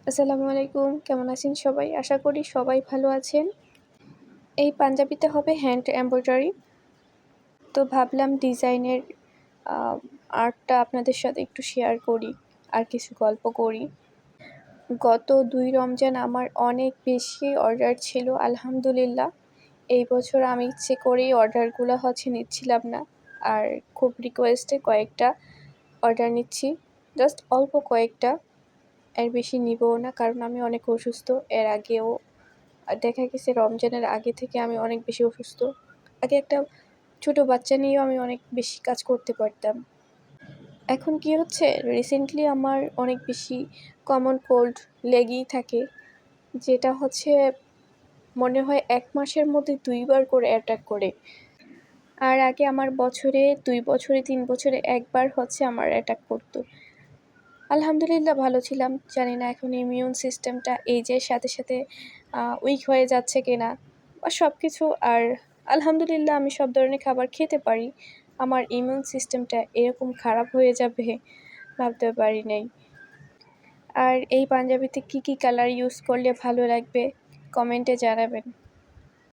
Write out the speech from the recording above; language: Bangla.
আসসালামু আলাইকুম। কেমন আছেন সবাই? আশা করি সবাই ভালো আছেন। এই পাঞ্জাবিতে হবে হ্যান্ড এমব্রয়ডারি। তো ভাবলাম ডিজাইনের আ আর্টটা আপনাদের সাথে একটু শেয়ার করি, আর কিছু গল্প করি। গত ২ রমজান আমার অনেক বেশি অর্ডার ছিল আলহামদুলিল্লাহ। এই বছর আমি ইচ্ছে করেই অর্ডারগুলো নিচ্ছিলাম না। আর খুব রিকোয়েস্টে কয়েকটা অর্ডার নিচ্ছি। জাস্ট অল্প কয়েকটা, এর বেশি নিবও না কারণ আমি অনেক অসুস্থ। এর আগেও দেখা গেছে রমজানের আগে থেকে আমি অনেক বেশি অসুস্থ। আগে একটা ছোট বাচ্চা নিয়েও আমি অনেক বেশি কাজ করতে পারতাম। এখন কি হচ্ছে, রিসেন্টলি আমার অনেক বেশি কমন কোল্ড লেগেই থাকে, যেটা মনে হয় ১ মাসের মধ্যে ২ বার করে অ্যাটাক করে। আর আগে আমার বছরে ২ বছরে ৩ বছরে ১ বার আমার অ্যাটাক করতো। আলহামদুলিল্লাহ ভালো ছিলাম। জানি না এখন ইমিউন সিস্টেমটা এইজের সাথে সাথে উইক হয়ে যাচ্ছে কিনা বা সব কিছু। আর আলহামদুলিল্লাহ আমি সব ধরনের খাবার খেতে পারি। আমার ইমিউন সিস্টেমটা এরকম খারাপ হয়ে যাবে ভাবতে পারি নাই। আর এই পাঞ্জাবিতে কী কালার ইউজ করলে ভালো লাগবে কমেন্টে জানাবেন।